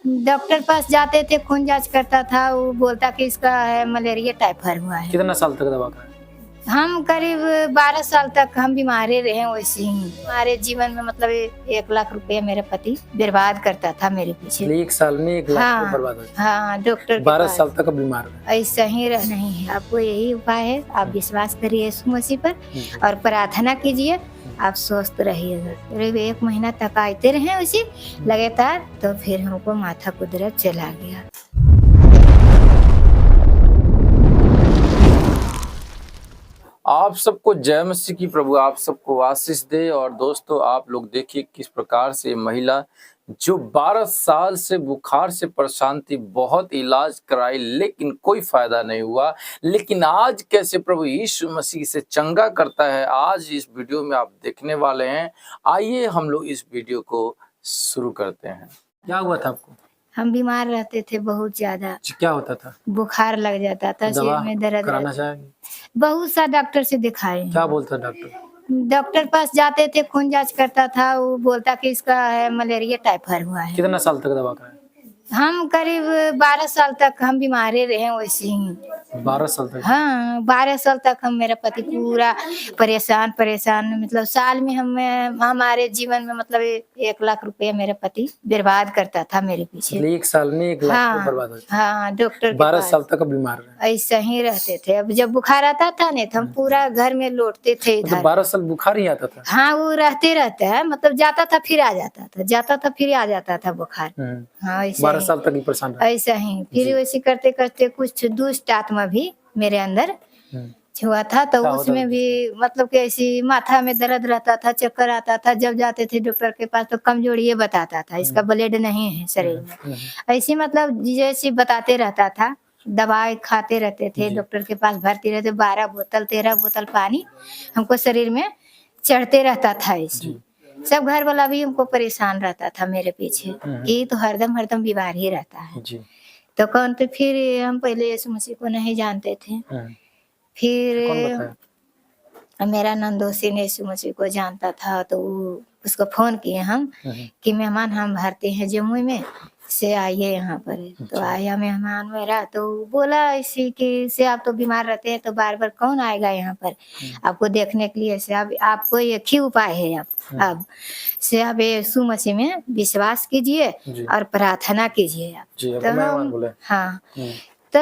Doctor पास जाते थे, खून जांच करता था, वो बोलता कि इसका है मलेरिया टाइफाइड हुआ है। कितना साल तक दवा खाए? हम करीब 12 साल तक हम बीमारे रहे वैसे ही। हमारे जीवन में मतलब 1 लाख रुपया मेरे पति बर्बाद करता था मेरे पीछे। 1 साल में 1 लाख रुपए बर्बाद हो गए। हाँ, डॉक्टर के 12 पास। साल तक बीमार रहे। ऐसा ही रह नहीं है, आपको यही उपाय है, आप विश्वास करिए यीशु मसीह पर और प्रार्थना कीजिए, आप स्वस्थ रहिएगा। करीब 1 महीना तक आते रहे उसी लगातार, तो फिर हमको माथा को दर्द चला गया। आप सबको जय मसीह की, प्रभु आप सबको आशीष दे। और दोस्तों, आप लोग देखिए किस प्रकार से महिला जो 12 साल से बुखार से परेशान थी, बहुत इलाज कराई लेकिन कोई फायदा नहीं हुआ, लेकिन आज कैसे प्रभु यीशु मसीह से चंगा करता है, आज इस वीडियो में आप देखने वाले हैं। आइए हम लोग इस वीडियो को शुरू करते हैं। क्या हुआ था आपको? हम बीमार रहते थे बहुत ज्यादा। क्या होता था? बुखार लग जाता था, सिर में दर्द कराना रहता। चाहेंगे? बहुत सा डॉक्टर से दिखाए हैं। क्या बोलता डॉक्टर? डॉक्टर पास जाते थे, खून जांच करता था, वो बोलता कि इसका है मलेरिया टाइफाइड हुआ है। कितना साल तक दवा खाए? हम करीब 12 साल तक हम बीमारे रहे वैसे ही। 12 साल तक? हाँ, 12 साल तक हम, मेरा पति पूरा परेशान मतलब साल में हमारे जीवन में मतलब 1 लाख रुपया मेरे पति बर्बाद करता था मेरे पीछे। 1 साल में 1 लाख रुपए बर्बाद हो गए। हाँ, डॉक्टर के 12 पास। साल तक बीमार रहे। ऐसा ही रहते थे। अब जब बुखार आता था नहीं तो हम पूरा घर में लौटते थे मतलब इधर। 12 साल बुखार ही आता था? हाँ, वो रहता है, मतलब जाता था फिर आ जाता था, जाता था फिर आ जाता था बुखार। हाँ, ऐसा 12 ही। साल तक ही परेशान रहे। ऐसा ही फिर वैसे करते करते कुछ दुष्ट आत्मा भी मेरे अंदर हुआ था, तो उसमें भी मतलब कि ऐसी माथा में दर्द रहता था, चक्कर आता था। जब जाते थे डॉक्टर के पास तो कमजोरी ये बताता था, इसका ब्लड नहीं है शरीर में। ऐसी मतलब जैसे बताते रहता था। दवाई खाते रहते थे, डॉक्टर के पास भर्ती रहते, 12 बोतल 13 बोतल पानी हमको शरीर में चढ़ते रहता था। ऐसे सब घर वाला भी हमको परेशान रहता था मेरे पीछे, ये तो हरदम हरदम बीमार ही रहता है। तो कौन, तो फिर हम पहले यीशु मसीह को नहीं जानते थे। फिर मेरा नंदोसी ने यीशु मसीह को जानता था, तो उसको फोन किए हम कि मेहमान हम भरते हैं जमुई में, से आइए यहाँ पर। तो आया मेहमान मेरा, तो बोला इसी कि से आप तो बीमार रहते हैं तो बार बार कौन आएगा यहाँ पर आपको देखने के लिए, से अब आपको एक ही उपाय है, अब से आप यीशु मसीह में विश्वास कीजिए और प्रार्थना कीजिए आप। तो हम, हाँ, तो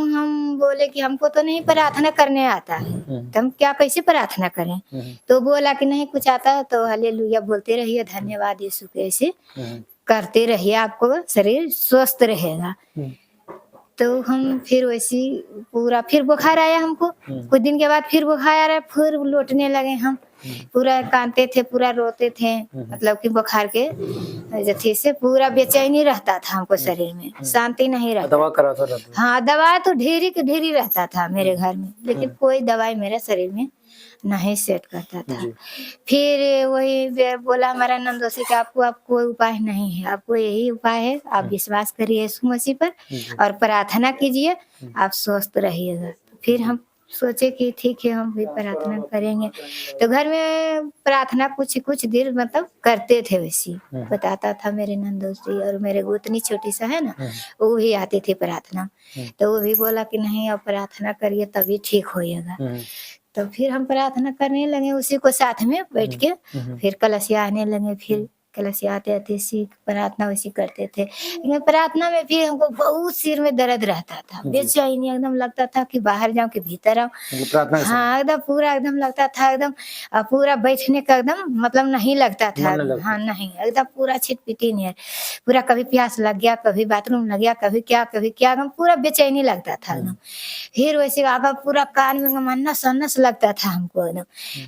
हम बोले कि हमको तो नहीं प्रार्थना करने आता है, तो हम क्या कैसे प्रार्थना करें। तो बोला कि नहीं कुछ आता है तो हालेलुया बोलते रहिए, धन्यवाद यीशु के, ऐसे करते रहिए, आपको शरीर स्वस्थ रहेगा। तो हम फिर वैसी पूरा, फिर बुखार आया हमको, कुछ दिन के बाद फिर बुखार आ रहा, फिर लौटने लगे हम। पूरा कांदते थे, पूरा रोते थे, मतलब कि बुखार के जैसे से पूरा बेचैनी रहता था हमको शरीर में, शांति नहीं रहता। दवा कराता था? हाँ, दवा तो ढेरी के ढेरी रहता था मेरे घर में, लेकिन कोई दवाई मेरे शरीर में नहीं सेट करता था। फिर वही बोला हमारा नंदोसी कि आपको अब कोई उपाय नहीं है, आपको यही उपाय है, आप विश्वास करिए यीशु मसीह पर और प्रार्थना कीजिए, आप स्वस्थ रहिएगा। फिर हम सोचे कि ठीक है, हम भी प्रार्थना करेंगे। तो घर में प्रार्थना कुछ कुछ देर मतलब करते थे, वैसी बताता था मेरे नंदोसी, और मेरे गोतनी छोटी सा है ना, वो भी आती थी प्रार्थना। तो वो भी बोला कि नहीं अब प्रार्थना करिए तभी ठीक होइएगा। तो फिर हम प्रार्थना करने लगे उसी को साथ में बैठ के, फिर कलसिया आने लगे, फिर कलसिया आते आते सीख प्रार्थना वैसी करते थे। लेकिन प्रार्थना में भी हमको बहुत सिर में दर्द रहता था, बेचैनी एकदम लगता था कि बाहर जाऊं कि भीतर आऊं। हाँ, एकदम पूरा एकदम लगता था, एकदम पूरा बैठने का एकदम मतलब नहीं लगता था। हाँ, नहीं, एकदम पूरा छिटपिटी नहीं है, पूरा कभी प्यास लग गया, कभी बाथरूम लग गया, कभी क्या एकदम पूरा बेचैनी लगता था एकदम। फिर वैसे आगा पूरा कान में नस नस लगता था हमको एकदम।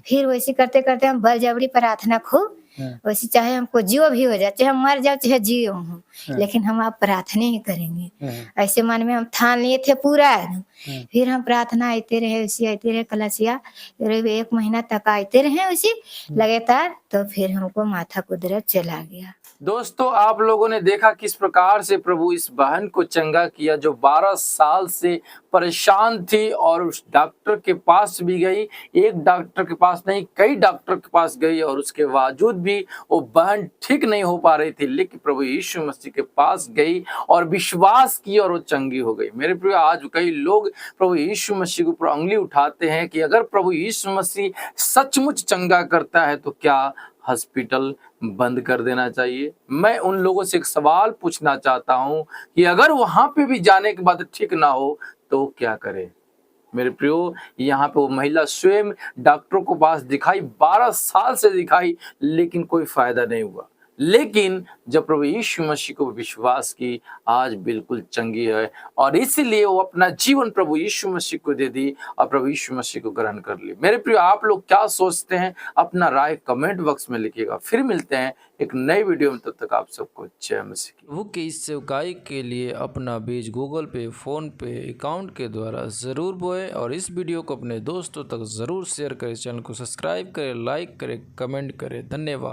फिर वैसे करते करते हम बलजबरी प्रार्थना खूब वैसे, चाहे हमको जियो भी हो जाए, चाहे हम मर जाओ चाहे जियो हूँ, लेकिन हम आप प्रार्थना ही करेंगे, ऐसे मन में हम ठान लिए थे पूरा एकदम। फिर हम प्रार्थना आते रहे, उसी आते रहे कलसिया, 1 महीना तक आते रहे उसी लगातार। तो फिर हमको माथा को दर्द चला गया। दोस्तों आप लोगों ने देखा किस प्रकार से प्रभु इस बहन को चंगा किया जो 12 साल से परेशान थी और उस डॉक्टर के पास भी गई, एक डॉक्टर के पास नहीं कई डॉक्टर के पास गई और उसके बावजूद भी वो बहन ठीक नहीं हो पा रही थी, लेकिन प्रभु यीशु मसीह के पास गई और विश्वास की और वो चंगी हो गई। मेरे प्रिय, आज कई लोग प्रभु यीशु मसीह के ऊपर उंगली उठाते हैं कि अगर प्रभु यीशु मसीह सचमुच चंगा करता है तो क्या हॉस्पिटल बंद कर देना चाहिए? मैं उन लोगों से एक सवाल पूछना चाहता हूं कि अगर वहां पे भी जाने के बाद ठीक ना हो तो क्या करें? मेरे प्रियो, यहाँ पे वो महिला स्वयं डॉक्टरों को पास दिखाई, 12 साल से दिखाई, लेकिन कोई फायदा नहीं हुआ। लेकिन जब प्रभु यीशु मसीह को विश्वास की, आज बिल्कुल चंगी है और इसीलिए वो अपना जीवन प्रभु यीशु मसीह को दे दी और प्रभु यीशु मसीह को ग्रहण कर ली। मेरे प्रियो, आप लोग क्या सोचते हैं? अपना राय कमेंट बॉक्स में लिखिएगा। फिर मिलते हैं एक नई वीडियो में, तब तक आप सबको जय मसीह की। प्रभु की इस सेवकाई के लिए अपना बीज गूगल पे, फोन पे अकाउंट के द्वारा ज़रूर बोए और इस वीडियो को अपने दोस्तों तक ज़रूर शेयर करें। चैनल को सब्सक्राइब करें, लाइक करें, कमेंट करें। धन्यवाद।